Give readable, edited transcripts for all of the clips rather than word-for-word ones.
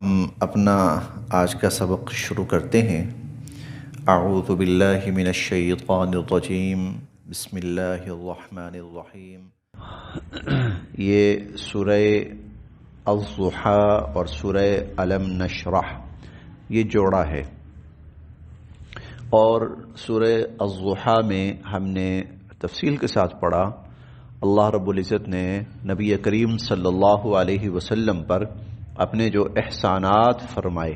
ہم اپنا آج کا سبق شروع کرتے ہیں۔ اعوذ باللہ من الشیطان الرجیم، بسم اللہ الرحمن الرحیم۔ یہ سورہ الضحیٰ اور سورہ الم نشرح یہ جوڑا ہے، اور سورہ الضحیٰ میں ہم نے تفصیل کے ساتھ پڑھا اللہ رب العزت نے نبی کریم صلی اللہ علیہ وسلم پر اپنے جو احسانات فرمائے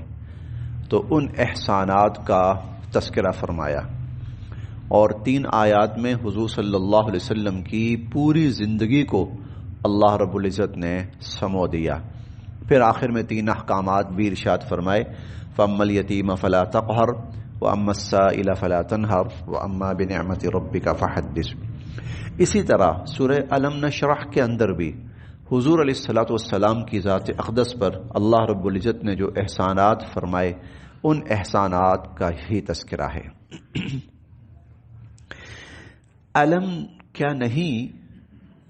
تو ان احسانات کا تذکرہ فرمایا، اور 3 آیات میں حضور صلی اللہ علیہ وسلم کی پوری زندگی کو اللہ رب العزت نے سمو دیا۔ پھر آخر میں 3 احکامات بھی ارشاد فرمائے، فَأَمَّا الْيَتِيمَ فَلَا تَقْهَرْ وَأَمَّا السَّائِلَ فَلَا تَنْهَرْ وَأَمَّا بِنِعْمَةِ رَبِّكَ فَحَدِّثْ۔ اسی طرح سورہ الم نشرح کے اندر بھی حضور علیہ الصلوۃ والسلام کی ذات اقدس پر اللہ رب العزت نے جو احسانات فرمائے ان احسانات کا ہی تذکرہ ہے۔ علم کیا نہیں،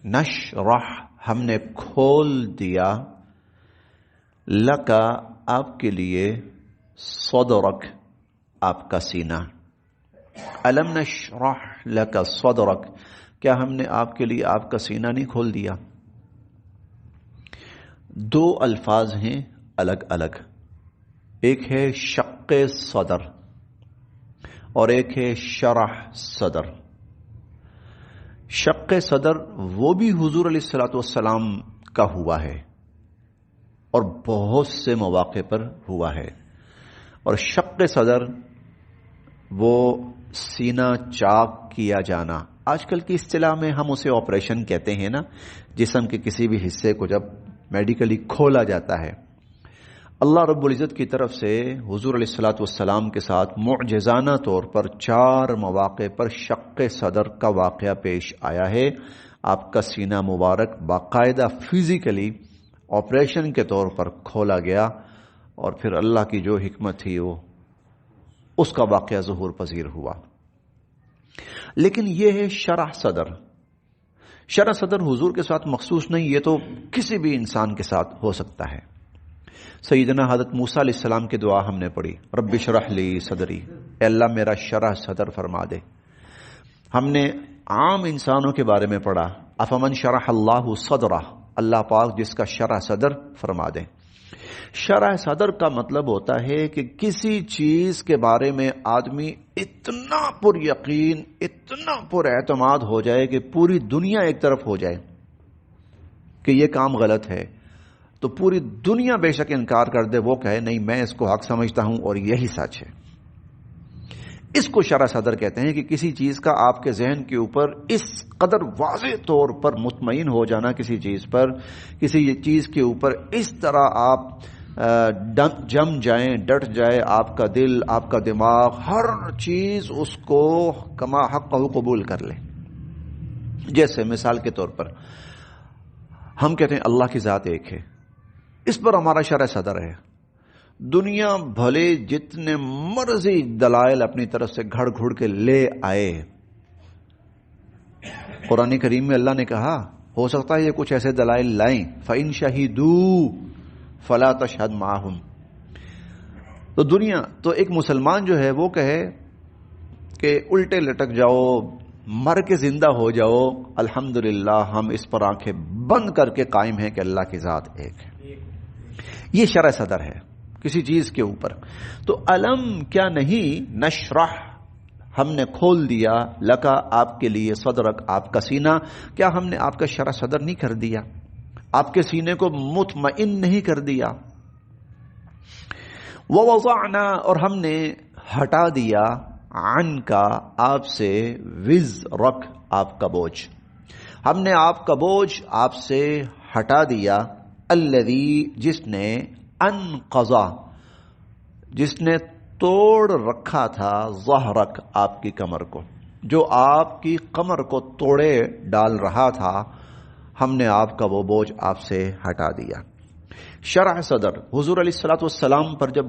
نشرح ہم نے کھول دیا، لکا آپ کے لیے، صدرک آپ کا سینہ۔ علم نشرح لکا صدرک، کیا ہم نے آپ کے لیے آپ کا سینہ نہیں کھول دیا؟ 2 الفاظ ہیں الگ الگ، ایک ہے شق صدر اور ایک ہے شرح صدر۔ شق صدر وہ بھی حضور علیہ الصلوۃ والسلام کا ہوا ہے اور بہت سے مواقع پر ہوا ہے، اور شق صدر وہ سینہ چاک کیا جانا، آج کل کی اصطلاح میں ہم اسے آپریشن کہتے ہیں نا، جسم کے کسی بھی حصے کو جب میڈیکلی کھولا جاتا ہے۔ اللہ رب العزت کی طرف سے حضور علیہ الصلوۃ والسلام کے ساتھ معجزانہ طور پر 4 مواقع پر شق صدر کا واقعہ پیش آیا ہے۔ آپ کا سینہ مبارک باقاعدہ فزیکلی آپریشن کے طور پر کھولا گیا، اور پھر اللہ کی جو حکمت تھی وہ اس کا واقعہ ظہور پذیر ہوا۔ لیکن یہ ہے شرح صدر۔ شرح صدر حضور کے ساتھ مخصوص نہیں، یہ تو کسی بھی انسان کے ساتھ ہو سکتا ہے۔ سیدنا حضرت موسیٰ علیہ السلام کی دعا ہم نے پڑھی، رب اشرح لی صدری، اے اللہ میرا شرح صدر فرما دے۔ ہم نے عام انسانوں کے بارے میں پڑھا، افمن شرح اللہ صدرہ، اللہ پاک جس کا شرح صدر فرما دے۔ شرح صدر کا مطلب ہوتا ہے کہ کسی چیز کے بارے میں آدمی اتنا پر یقین، اتنا پر اعتماد ہو جائے کہ پوری دنیا ایک طرف ہو جائے کہ یہ کام غلط ہے، تو پوری دنیا بے شک انکار کر دے، وہ کہے نہیں میں اس کو حق سمجھتا ہوں اور یہی سچ ہے۔ اس کو شرح صدر کہتے ہیں کہ کسی چیز کا آپ کے ذہن کے اوپر اس قدر واضح طور پر مطمئن ہو جانا، کسی چیز پر، کسی چیز کے اوپر اس طرح آپ جم جائیں، ڈٹ جائے آپ کا دل، آپ کا دماغ، ہر چیز اس کو کما حق قبول کر لے۔ جیسے مثال کے طور پر ہم کہتے ہیں اللہ کی ذات ایک ہے، اس پر ہمارا شرح صدر ہے۔ دنیا بھلے جتنے مرضی دلائل اپنی طرف سے گھڑ گھڑ کے لے آئے، قرآن کریم میں اللہ نے کہا ہو سکتا ہے یہ کچھ ایسے دلائل لائیں، فَإِن شَهِدُوا فَلَا تَشْهَدْ مَعَهُمْ، تو دنیا تو ایک مسلمان جو ہے وہ کہے کہ الٹے لٹک جاؤ، مر کے زندہ ہو جاؤ، الحمدللہ ہم اس پر آنکھیں بند کر کے قائم ہیں کہ اللہ کی ذات ایک ہے۔ یہ شرح صدر ہے کسی چیز کے اوپر۔ تو علم کیا نہیں، نشرح ہم نے کھول دیا، لکا آپ کے لیے، صدرک آپ کا سینہ، کیا ہم نے آپ کا شرح صدر نہیں کر دیا، آپ کے سینے کو مطمئن نہیں کر دیا۔ ووضعنا، اور ہم نے ہٹا دیا، عنکا آپ سے، وزرک آپ کا بوجھ، ہم نے آپ کا بوجھ آپ سے ہٹا دیا، الذی جس نے، انقضا جس نے توڑ رکھا تھا، ظہرک آپ کی کمر کو، جو آپ کی کمر کو توڑے ڈال رہا تھا، ہم نے آپ کا وہ بوجھ آپ سے ہٹا دیا۔ شرح صدر حضور علیہ الصلوۃ والسلام پر جب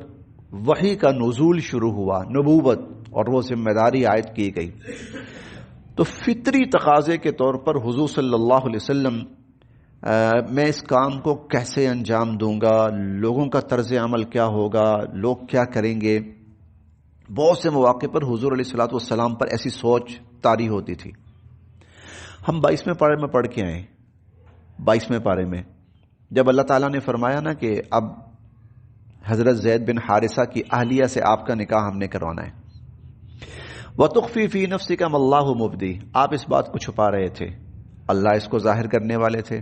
وحی کا نزول شروع ہوا، نبوت اور وہ ذمہ داری عائد کی گئی، تو فطری تقاضے کے طور پر حضور صلی اللہ علیہ وسلم میں اس کام کو کیسے انجام دوں گا، لوگوں کا طرز عمل کیا ہوگا، لوگ کیا کریں گے. بہت سے مواقع پر حضور علیہ الصلوۃ والسلام پر ایسی سوچ طاری ہوتی تھی. ہم 22ویں پارے میں پڑھ کے آئے. 22ویں پارے میں جب اللہ تعالیٰ نے فرمایا نا کہ اب حضرت زید بن حارثہ کی اہلیہ سے آپ کا نکاح ہم نے کروانا ہے. وَتُخْفِي فِي نَفْسِكَ مَا اللَّهُ مُبْدِي، آپ اس بات کو چھپا رہے تھے، اللہ اس کو ظاہر کرنے والے تھے.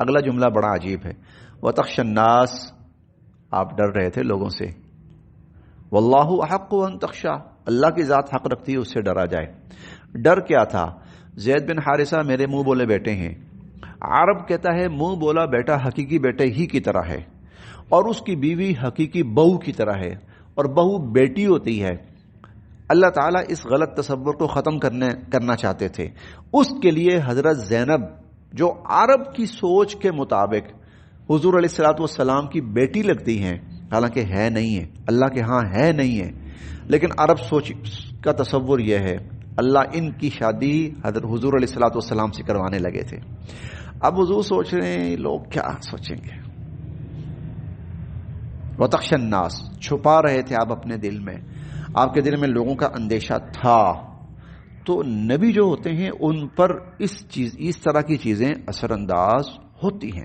اگلا جملہ بڑا عجیب ہے. وَتَخْشَى النَّاسَ، آپ ڈر رہے تھے لوگوں سے. وَاللَّهُ أَحَقُّ أَن تَخْشَىٰ، اللہ کی ذات حق رکھتی ہے اس سے ڈرا جائے. ڈر کیا تھا؟ زید بن حارثہ میرے منہ بولے بیٹے ہیں. عرب کہتا ہے منہ بولا بیٹا حقیقی بیٹے ہی کی طرح ہے، اور اس کی بیوی حقیقی بہو کی طرح ہے، اور بہو بیٹی ہوتی ہے. اللہ تعالیٰ اس غلط تصور کو ختم کرنا چاہتے تھے. اس کے لیے حضرت زینب جو عرب کی سوچ کے مطابق حضور علیہ الصلوۃ والسلام کی بیٹی لگتی ہیں، حالانکہ ہے نہیں ہے، اللہ کے ہاں ہے نہیں ہے، لیکن عرب سوچ کا تصور یہ ہے. اللہ ان کی شادی حضرت حضور علیہ الصلوۃ والسلام سے کروانے لگے تھے. اب حضور سوچ رہے ہیں لوگ کیا سوچیں گے. وَتَخْشَى النَّاسَ، چھپا رہے تھے آپ اپنے دل میں، آپ کے دل میں لوگوں کا اندیشہ تھا. تو نبی جو ہوتے ہیں ان پر اس طرح کی چیزیں اثر انداز ہوتی ہیں.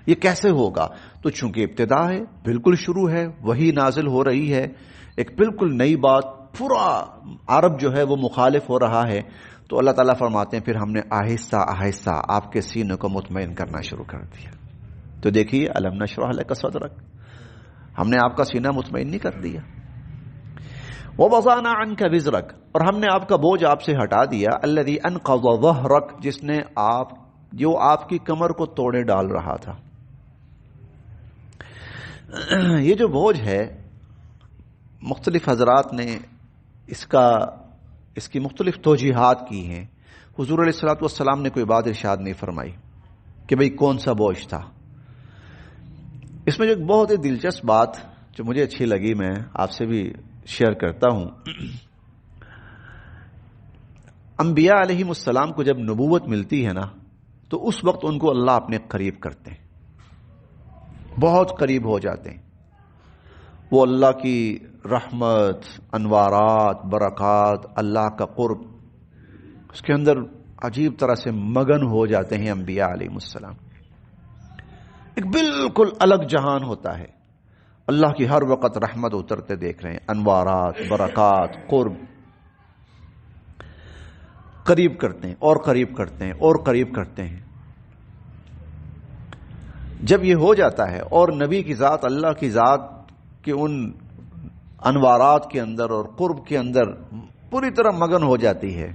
یہ کیسے ہوگا؟ تو چونکہ ابتدا ہے، بالکل شروع ہے، وہی نازل ہو رہی ہے، ایک بالکل نئی بات، پورا عرب جو ہے وہ مخالف ہو رہا ہے. تو اللہ تعالیٰ فرماتے ہیں پھر ہم نے آہستہ آہستہ آپ کے سینے کو مطمئن کرنا شروع کر دیا. تو دیکھیے الم نشرح لک صدرک، ہم نے آپ کا سینہ مطمئن نہیں کر دیا. وَوَضَعْنَا عَنْكَ وِزْرَكَ، اور ہم نے آپ کا بوجھ آپ سے ہٹا دیا. الَّذِي أَنْقَضَ ظَهْرَكَ، جس نے جو آپ کی کمر کو توڑے ڈال رہا تھا. یہ جو بوجھ ہے، مختلف حضرات نے اس کی مختلف توجیحات کی ہیں. حضور علیہ الصلوۃ والسلام نے کوئی بات ارشاد نہیں فرمائی کہ بھئی کون سا بوجھ تھا. اس میں جو ایک بہت ہی دلچسپ بات جو مجھے اچھی لگی، میں آپ سے بھی شیئر کرتا ہوں. انبیاء علیہم السلام کو جب نبوت ملتی ہے نا، تو اس وقت ان کو اللہ اپنے قریب کرتے ہیں، بہت قریب ہو جاتے ہیں. وہ اللہ کی رحمت، انوارات، برکات، اللہ کا قرب، اس کے اندر عجیب طرح سے مگن ہو جاتے ہیں انبیاء علیہ السلام. ایک بالکل الگ جہان ہوتا ہے. اللہ کی ہر وقت رحمت اترتے دیکھ رہے ہیں، انوارات، برکات، قرب. قریب کرتے ہیں اور قریب کرتے ہیں اور قریب کرتے ہیں. جب یہ ہو جاتا ہے اور نبی کی ذات اللہ کی ذات کے ان انوارات کے اندر اور قرب کے اندر پوری طرح مگن ہو جاتی ہے،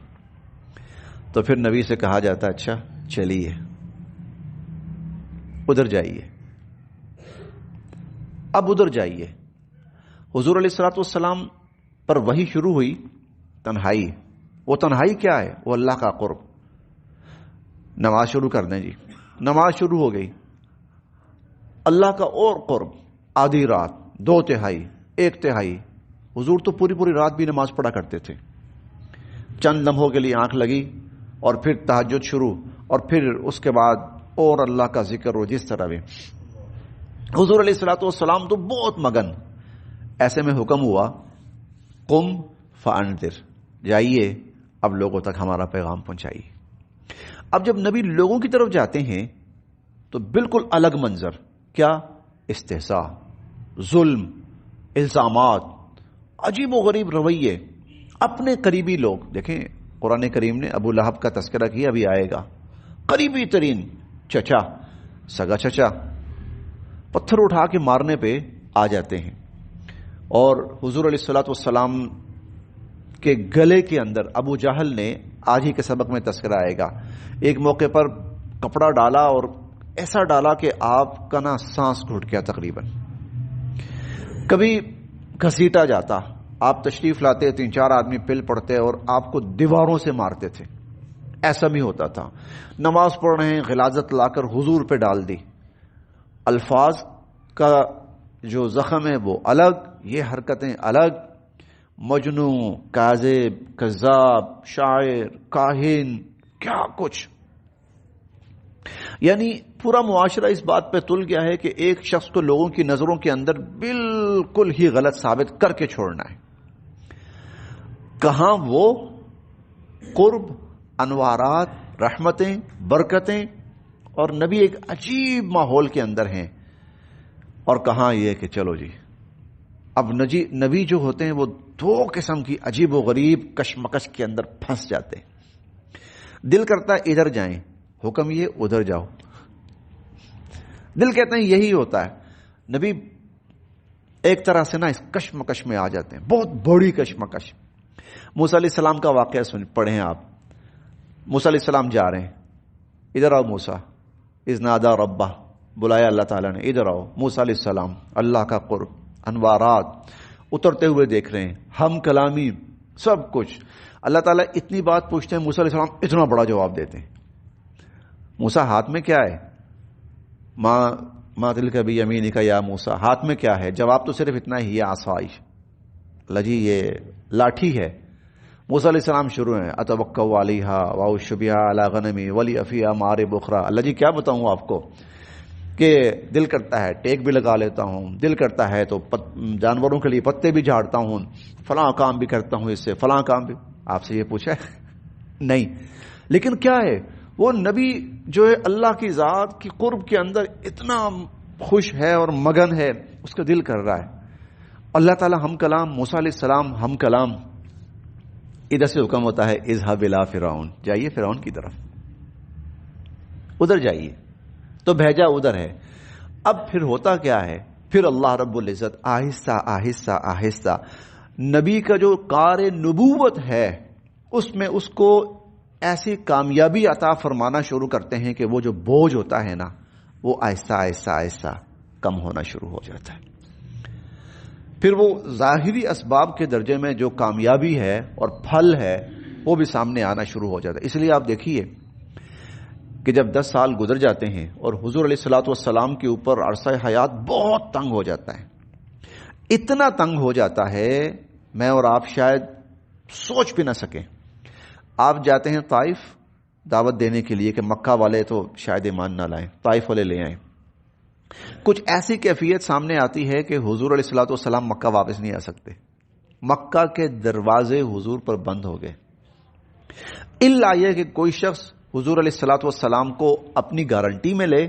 تو پھر نبی سے کہا جاتا ہے اچھا چلیے ادھر جائیے. اب ادھر جائیے. حضور علیہ الصلوۃ والسلام پر وحی شروع ہوئی، تنہائی. وہ تنہائی کیا ہے؟ وہ اللہ کا قرب. نماز شروع کر دیں جی. نماز شروع ہو گئی، اللہ کا اور قرب. آدھی رات، 2/3، 1/3. حضور تو پوری رات بھی نماز پڑھا کرتے تھے. چند لمحوں کے لیے آنکھ لگی اور پھر تہجد شروع، اور پھر اس کے بعد اور اللہ کا ذکر ہو. جس طرح بھی حضور علیہ الصلوۃ والسلام تو بہت مگن. ایسے میں حکم ہوا قم فانذر، جائیے اب لوگوں تک ہمارا پیغام پہنچائیے. اب جب نبی لوگوں کی طرف جاتے ہیں تو بالکل الگ منظر. کیا؟ استحصاء، ظلم، الزامات، عجیب و غریب رویے. اپنے قریبی لوگ دیکھیں، قرآن کریم نے ابو لہب کا تذکرہ کیا، ابھی آئے گا. قریبی ترین چچا، سگا چچا، پتھر اٹھا کے مارنے پہ آ جاتے ہیں. اور حضور علیہ الصلوۃ والسلام کے گلے کے اندر ابو جہل نے، آج ہی کے سبق میں تذکرہ آئے گا، ایک موقع پر کپڑا ڈالا اور ایسا ڈالا کہ آپ کا نا سانس گھٹ گیا تقریباً. کبھی گھسیٹا جاتا، آپ تشریف لاتے، 3-4 آدمی پل پڑتے اور آپ کو دیواروں سے مارتے تھے. ایسا بھی ہوتا تھا. نماز پڑھ رہے ہیں، غلاظت لا کر حضور پہ ڈال دی. الفاظ کا جو زخم ہے وہ الگ، یہ حرکتیں الگ. مجنون، کاذب، کذاب، شاعر، کاہن، کیا کچھ. یعنی پورا معاشرہ اس بات پہ تل گیا ہے کہ ایک شخص کو لوگوں کی نظروں کے اندر بالکل ہی غلط ثابت کر کے چھوڑنا ہے. کہاں وہ قرب، انوارات، رحمتیں، برکتیں اور نبی ایک عجیب ماحول کے اندر ہیں، اور کہاں یہ کہ چلو جی اب نبی جو ہوتے ہیں وہ دو قسم کی عجیب و غریب کشمکش کے اندر پھنس جاتے ہیں. دل کرتا ہے ادھر جائیں، حکم یہ ادھر جاؤ. دل کہتے ہیں یہی ہوتا ہے. نبی ایک طرح سے نا اس کشمکش میں آ جاتے ہیں، بہت بڑی کشمکش. موسیٰ علیہ السلام کا واقعہ پڑھیں آپ. موسیٰ علیہ السلام جا رہے ہیں، ادھر آؤ موسیٰ، اذ نادیٰ ربہ، بلایا اللہ تعالیٰ نے، ادھر آؤ. موسیٰ علیہ السلام، اللہ کا قرب، انوارات اترتے ہوئے دیکھ رہے ہیں، ہم کلامی سب کچھ. اللہ تعالیٰ اتنی بات پوچھتے ہیں، موسیٰ علیہ السلام اتنا بڑا جواب دیتے ہیں. موسیٰ ہاتھ میں کیا ہے؟ ما تلک بیمینک یا موسیٰ، ہاتھ میں کیا ہے؟ جواب تو صرف اتنا ہی ہے، عصای. اللہ جی یہ لاٹھی ہے. موسیٰ علیہ السلام شروع ہیں، اتوکل علیہا واعوذ بہا علی غنمی ولی فیہا مآرب اخری. اللہ جی کیا بتاؤں آپ کو کہ دل کرتا ہے ٹیک بھی لگا لیتا ہوں، دل کرتا ہے تو جانوروں کے لیے پتے بھی جھاڑتا ہوں، فلاں کام بھی کرتا ہوں، اس سے فلاں کام بھی. آپ سے یہ پوچھا ہے؟ نہیں. لیکن کیا ہے وہ نبی جو ہے اللہ کی ذات کی قرب کے اندر اتنا خوش ہے اور مگن ہے، اس کا دل کر رہا ہے. اللہ تعالیٰ ہم کلام، موسیٰ علیہ السلام ہم کلام. ادھر سے حکم ہوتا ہے اذهب الى فرعون، جائیے فرعون کی طرف، ادھر جائیے. تو بھیجا ادھر ہے. اب پھر ہوتا کیا ہے؟ پھر اللہ رب العزت آہستہ آہستہ آہستہ نبی کا جو کار نبوت ہے اس میں اس کو ایسی کامیابی عطا فرمانا شروع کرتے ہیں کہ وہ جو بوجھ ہوتا ہے نا وہ آہستہ آہستہ آہستہ کم ہونا شروع ہو جاتا ہے. پھر وہ ظاہری اسباب کے درجے میں جو کامیابی ہے اور پھل ہے وہ بھی سامنے آنا شروع ہو جاتا ہے. اس لیے آپ دیکھیے کہ جب 10 سال گزر جاتے ہیں اور حضور علیہ الصلوۃ والسلام کے اوپر عرصہ حیات بہت تنگ ہو جاتا ہے، اتنا تنگ ہو جاتا ہے میں اور آپ شاید سوچ بھی نہ سکیں. آپ جاتے ہیں طائف دعوت دینے کے لیے کہ مکہ والے تو شاید ایمان نہ لائیں، طائف والے لے آئیں. کچھ ایسی کیفیت سامنے آتی ہے کہ حضور علیہ الصلوۃ والسلام مکہ واپس نہیں آ سکتے. مکہ کے دروازے حضور پر بند ہو گئے، الا یہ کہ کوئی شخص حضور علیہ الصلوۃ والسلام کو اپنی گارنٹی میں لے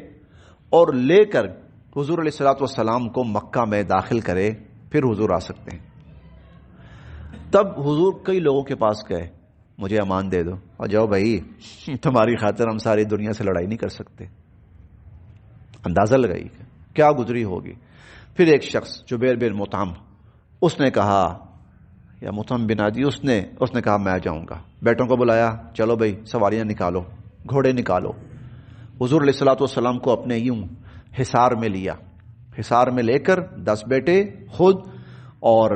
اور لے کر حضور علیہ الصلوۃ والسلام کو مکہ میں داخل کرے، پھر حضور آ سکتے ہیں. تب حضور کئی لوگوں کے پاس گئے، مجھے امان دے دو، اور جاؤ بھائی تمہاری خاطر ہم ساری دنیا سے لڑائی نہیں کر سکتے. اندازہ لگائی کیا گزری ہوگی. پھر ایک شخص جبیر بن مطعم، اس نے کہا یا مطعم بن عدی، اس نے کہا میں جاؤں گا. بیٹوں کو بلایا، چلو بھائی سواریاں نکالو، گھوڑے نکالو. حضور علیہ الصلوۃ والسلام کو اپنے یوں حصار میں لیا، حصار میں لے کر 10 بیٹے خود اور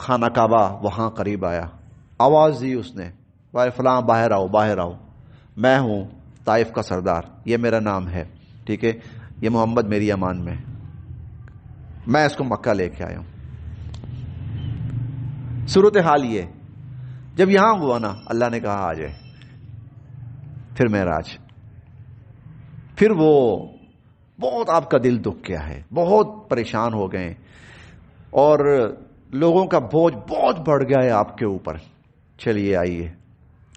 خانہ کعبہ وہاں قریب آیا. آواز دی اس نے، بھائی فلاں باہر آؤ، باہر آؤ، میں ہوں طائف کا سردار، یہ میرا نام ہے، ٹھیک ہے، یہ محمد میری امان میں، میں اس کو مکہ لے کے آیا ہوں. صورتحال یہ جب یہاں ہوا نا، اللہ نے کہا آ جائے. پھر معراج، پھر وہ بہت آپ کا دل دکھ گیا ہے، بہت پریشان ہو گئے اور لوگوں کا بوجھ بہت بڑھ گیا ہے آپ کے اوپر. چلیے آئیے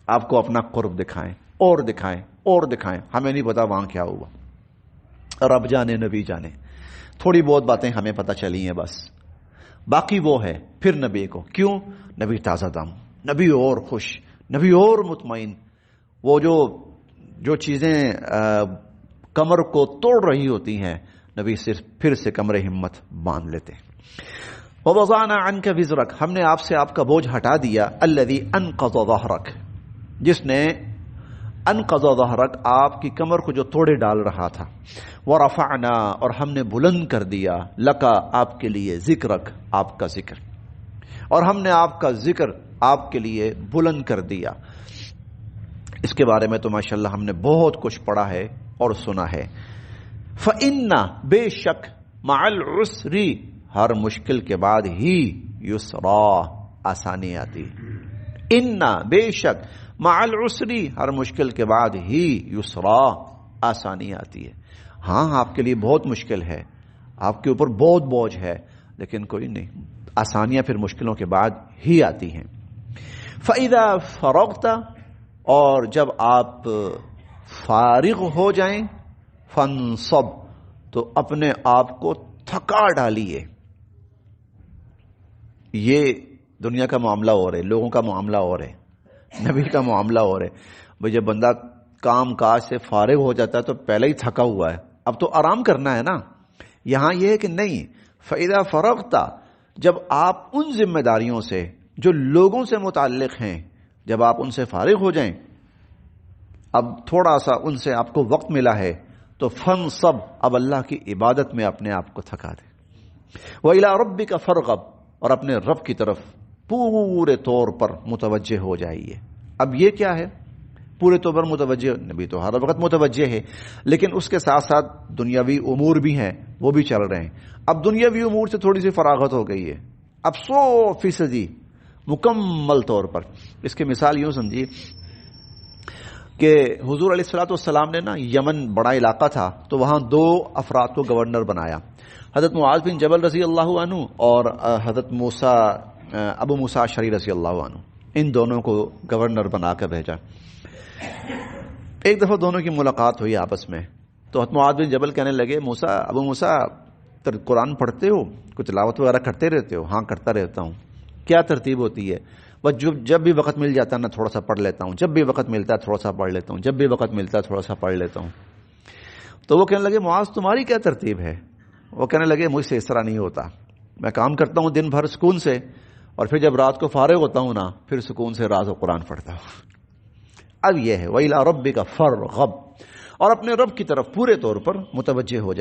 آپ کو اپنا قرب دکھائیں اور دکھائیں اور دکھائیں. ہمیں نہیں پتا وہاں کیا ہوا، رب جانے نبی جانے. تھوڑی بہت باتیں ہمیں پتہ چلی ہیں بس، باقی وہ ہے پھر نبی کو. کیوں؟ نبی تازہ دم، نبی اور خوش، نبی اور مطمئن. وہ جو چیزیں کمر کو توڑ رہی ہوتی ہیں، نبی صرف پھر سے کمر ہمت باندھ لیتے. وَوَضَعْنَا عَنْكَ وِزْرَكَ، ہم نے آپ سے آپ کا بوجھ ہٹا دیا. الَّذِي أَنْقَضَ ظَهْرَكَ، جس نے انقض ظہرک آپ کی کمر کو جو توڑے ڈال رہا تھا. ورفعنا، اور ہم نے بلند کر دیا، لکا آپ کے لیے، ذکرک آپ کا ذکر، اور ہم نے آپ کا ذکر آپ کے لیے بلند کر دیا. اس کے بارے میں تو ماشاءاللہ ہم نے بہت کچھ پڑھا ہے اور سنا ہے. فَإِنَّ، بے شک، مع العسر، ہر مشکل کے بعد ہی، یسرا، آسانی آتی. ان، بے شک، مع العسر، ہر مشکل کے بعد ہی، یسرا، آسانی آتی ہے. ہاں آپ کے لیے بہت مشکل ہے, آپ کے اوپر بہت بوجھ ہے, لیکن کوئی نہیں, آسانیاں پھر مشکلوں کے بعد ہی آتی ہیں. فَإِذَا فَرَغْتَ, اور جب آپ فارغ ہو جائیں, فَانصَبْ, تو اپنے آپ کو تھکا ڈالیے. یہ دنیا کا معاملہ اور ہے, لوگوں کا معاملہ اور ہے, نبی کا معاملہ اور ہے. بھئی جب بندہ کام کاج سے فارغ ہو جاتا ہے تو پہلے ہی تھکا ہوا ہے, اب تو آرام کرنا ہے نا. یہاں یہ ہے کہ نہیں, فَإِذَا فَرَغْتَ, جب آپ ان ذمہ داریوں سے جو لوگوں سے متعلق ہیں, جب آپ ان سے فارغ ہو جائیں, اب تھوڑا سا ان سے آپ کو وقت ملا ہے, تو فَانصَبْ, اب اللہ کی عبادت میں اپنے آپ کو تھکا دیں. وَإِلَىٰ رَبِّكَ فَارْغَب, اور اپنے رب کی طرف پورے طور پر متوجہ ہو جائیے. اب یہ کیا ہے پورے طور پر متوجہ؟ نبی تو ہر وقت متوجہ ہے, لیکن اس کے ساتھ ساتھ دنیاوی امور بھی ہیں, وہ بھی چل رہے ہیں. اب دنیاوی امور سے تھوڑی سی فراغت ہو گئی ہے, اب 100% مکمل طور پر. اس کی مثال یوں سمجھیے کہ حضور علیہ الصلوۃ والسلام نے نا, یمن بڑا علاقہ تھا, تو وہاں 2 افراد کو گورنر بنایا, حضرت معاذ بن جبل رضی اللہ عنہ اور حضرت ابو موسیٰ اشعری رضی اللہ عنہ. ان دونوں کو گورنر بنا کر بھیجا. ایک دفعہ دونوں کی ملاقات ہوئی آپس میں, تو حضرت معاذ بن جبل کہنے لگے, ابو موسیٰ قرآن پڑھتے ہو, کچھ تلاوت وغیرہ کرتے رہتے ہو؟ ہاں کرتا رہتا ہوں. کیا ترتیب ہوتی ہے؟ بس جب بھی وقت مل جاتا ہے نا تھوڑا سا پڑھ لیتا ہوں, جب بھی وقت ملتا ہے تھوڑا سا پڑھ لیتا ہوں, جب بھی وقت ملتا ہے تھوڑا سا پڑھ لیتا ہوں. تو وہ کہنے لگے, معاذ تمہاری کیا ترتیب ہے؟ وہ کہنے لگے, مجھ سے اس طرح نہیں ہوتا, میں کام کرتا ہوں دن بھر سکون سے, اور پھر جب رات کو فارغ ہوتا ہوں نا, پھر سکون سے راز و قرآن پڑھتا ہوں. اب یہ ہے وَإِلَىٰ رَبِّكَ فَارْغَب, اور اپنے رب کی طرف پورے طور پر متوجہ ہو جائے.